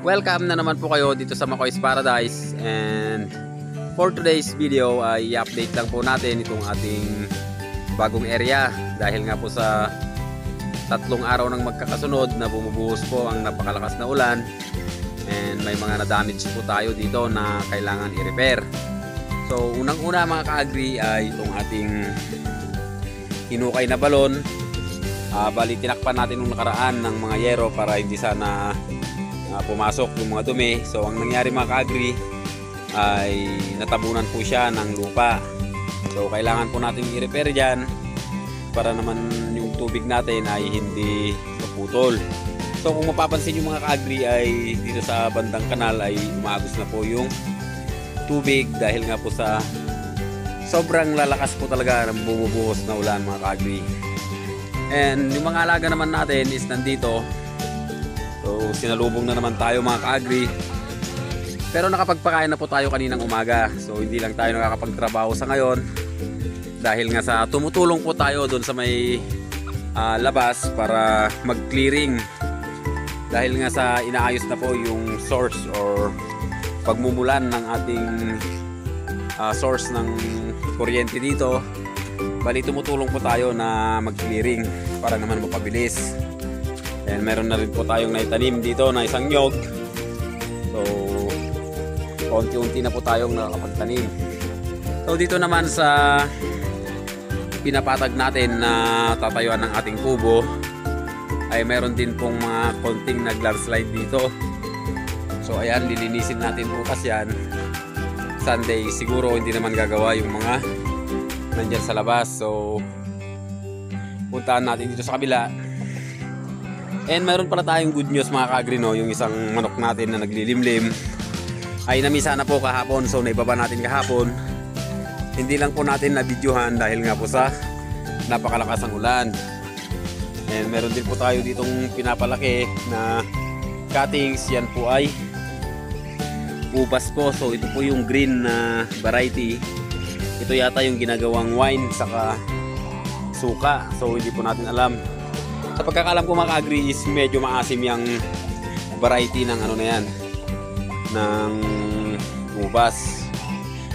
Welcome na naman po kayo dito sa Makoy's Paradise, and for today's video ay i-update lang po natin itong ating bagong area dahil nga po sa 3 araw ng magkakasunod na bumubuhos po ang napakalakas na ulan, and may mga na-damage po tayo dito na kailangan i-repair. So unang-una mga ka-agri ay itong ating hinukay na balon. Bali tinakpan natin nung nakaraan ng mga yero para hindi sana pumasok yung mga dumi. So ang nangyari mga ka-agri ay natabunan po siya ng lupa. So kailangan po natin i-repair dyan para naman yung tubig natin ay hindi maputol. So kung mapapansin yung mga ka-agri ay dito sa bandang kanal ay umaagos na po yung tubig dahil nga po sa sobrang lalakas po talaga ng bumubuhos na ulan mga ka-agri. And yung mga alaga naman natin is nandito. So sinalubong na naman tayo mga ka-agri. Pero nakapagpakain na po tayo kaninang umaga. So hindi lang tayo nakakapagtrabaho sa ngayon dahil nga sa tumutulong po tayo doon sa may labas para mag-clearing. Dahil nga sa inaayos na po yung source or pagmumulan ng ating source ng kuryente dito. Bali tumutulong po tayo na mag-clearing para naman mapabilis. And meron na rin po tayong naitanim dito na isang nyog. So konti-unti na po tayong nakakapagtanim. So dito naman sa pinapatag natin na tatayuan ng ating kubo ay meron din pong mga konting nag-landslide dito. So ayan, lilinisin natin bukas yan. Sunday siguro hindi naman gagawa yung mga nandyan sa labas. So puntahan natin dito sa kabila. And meron pala tayong good news mga ka-agri, no? Yung isang manok natin na naglilimlim ay namisa na po kahapon. So naibaba natin kahapon. Hindi lang po natin na-videohan dahil nga po sa napakalakas ang ulan. And meron din po tayo ditong pinapalaki na cuttings. Yan po ay ubas po. So ito po yung green na variety. Ito yata yung ginagawang wine saka suka. So hindi po natin alam. Sa pagkakalam ko mga ka-agri is medyo maasim yung variety ng ano na yan, ng ubas.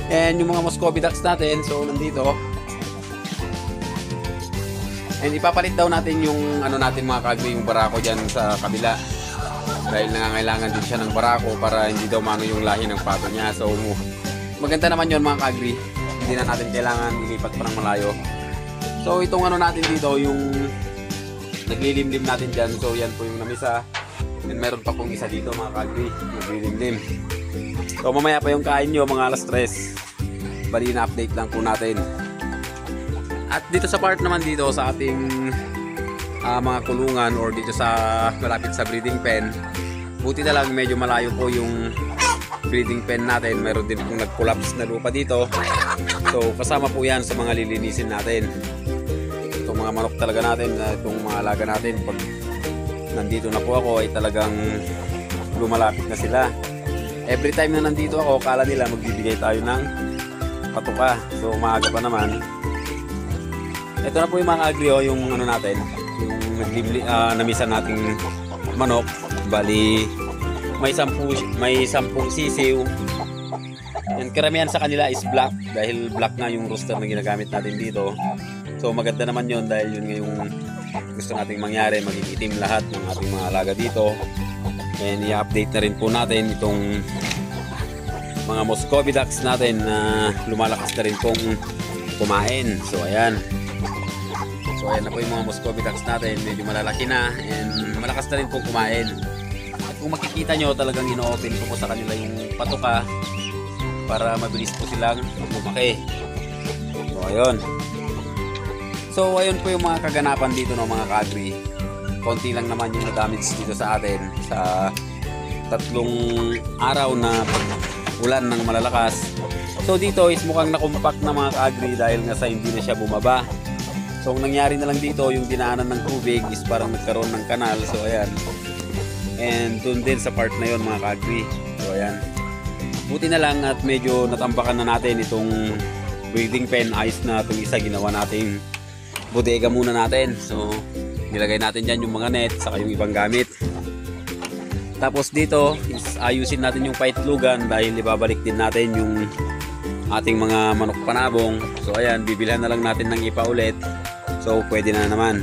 And yung mga Muscovy ducks natin, so nandito. And ipapalit daw natin yung ano natin mga ka-agri, yung barako dyan sa kabila. Dahil nangangailangan din siya ng barako para hindi daw mano yung lahi ng pato niya. So maganda naman yun mga ka-agri. Hindi na natin kailangan ilipat pa ng malayo. So itong ano natin dito, yung naglilimlim natin dyan. So yan po yung namisa. And meron pa pong isa dito mga ka-agri, naglilimlim. So mamaya pa yung kain nyo mga alas 3. Bali na update lang po natin. At dito sa part naman dito sa ating mga kulungan or dito sa malapit sa breeding pen, buti na lang medyo malayo po yung breeding pen natin. Meron din pong nag-collapse na lupa dito. So kasama po yan sa mga lilinisin natin. Itong mga manok talaga natin, itong mga alaga natin, pag nandito na po ako ay talagang lumalapit na sila. Every time na nandito ako, kala nila magbibigay tayo ng patuka. So maaga pa naman. Ito na po yung mga agri, yung ano natin, yung namisa nating manok. Bali may 10 sisiw. And karamihan sa kanila is black dahil black nga yung rooster na ginagamit natin dito. So maganda naman yun dahil yun nga yung gusto nating mangyari, maging itim lahat ng ating mga alaga dito. And i-update na rin po natin itong mga Muscovy ducks natin na lumalakas na rin pong kumain. So ayan. So ayan na po yung mga Muscovy ducks natin, medyo malalaki na and malakas na rin pong kumain. At kung makikita nyo, talagang ino-open ko po sa kanila yung patuka para mabilis po silang lumaki. So ayun. So ayun po yung mga kaganapan dito no mga ka-agri. Konti lang naman yung na-damage dito sa atin sa 3 araw na ulan ng malalakas. So dito is mukhang nakumpak na mga ka-agri dahil nga sa hindi na siya bumaba. So ang nangyari na lang dito, yung dinaanan ng tubig is parang nagkaroon ng kanal. So ayan. And dun din sa part na yon mga ka-agri. So ayan. Buti na lang at medyo natambakan na natin itong breeding pen. Ayos na itong isa, ginawa nating bodega muna natin. So nilagay natin dyan yung mga net saka yung ibang gamit. Tapos dito is ayusin natin yung paitlugan dahil ibabalik din natin yung ating mga manok panabong. So ayan, bibilhan na lang natin ng ipa ulit. So pwede na naman.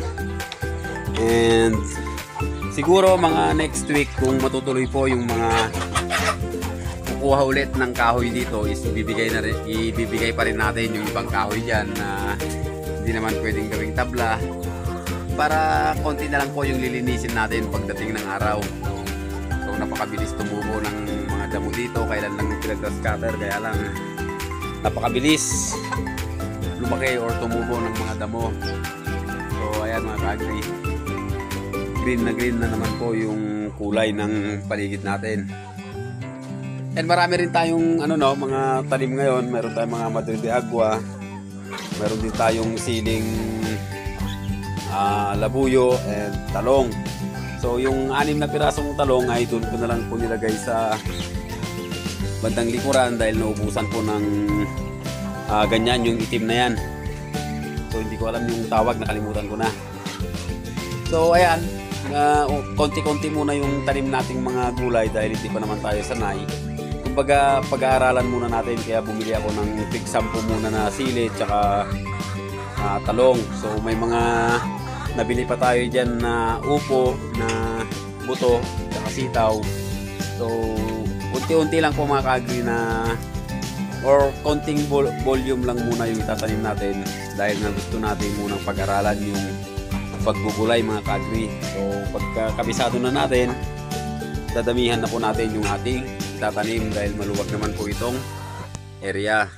And siguro mga next week kung matutuloy po yung mga kukuha ulit ng kahoy dito is ibibigay pa rin natin yung ibang kahoy dyan na hindi naman pwedeng gawing tabla para konti na lang po yung lilinisin natin pagdating ng araw. So napakabilis tumubo ng mga damo dito, kailan lang yung pinag-grass cutter, kaya lang napakabilis lumaki or tumubo ng mga damo. So ayan mga ka-agri, green na naman po yung kulay ng paligid natin. And marami rin tayong mga talim ngayon. Meron tayong mga Madre de Agua, meron din tayong siling labuyo and talong. So yung 6 na pirasong talong ay doon ko na lang po nilagay sa bandang likuran dahil naubusan po ng ganyan yung itim na yan. So hindi ko alam yung tawag, nakalimutan ko na. So ayan, konti-konti muna yung tanim nating mga gulay dahil hindi pa naman tayo sanay. Kumbaga pag-aaralan muna natin, kaya bumili ako ng tig 10 muna na sili tsaka talong. So may mga nabili pa tayo dyan na upo, na buto, tsaka sitaw. So unti-unti lang po mga ka-agri na or konting volume lang muna yung itatanim natin dahil na gusto natin munang pag-aralan yung pagbubulay mga ka-agri. So pagkakabisado na natin, dadamihan na po natin yung ating itatanim dahil maluwag naman po itong area.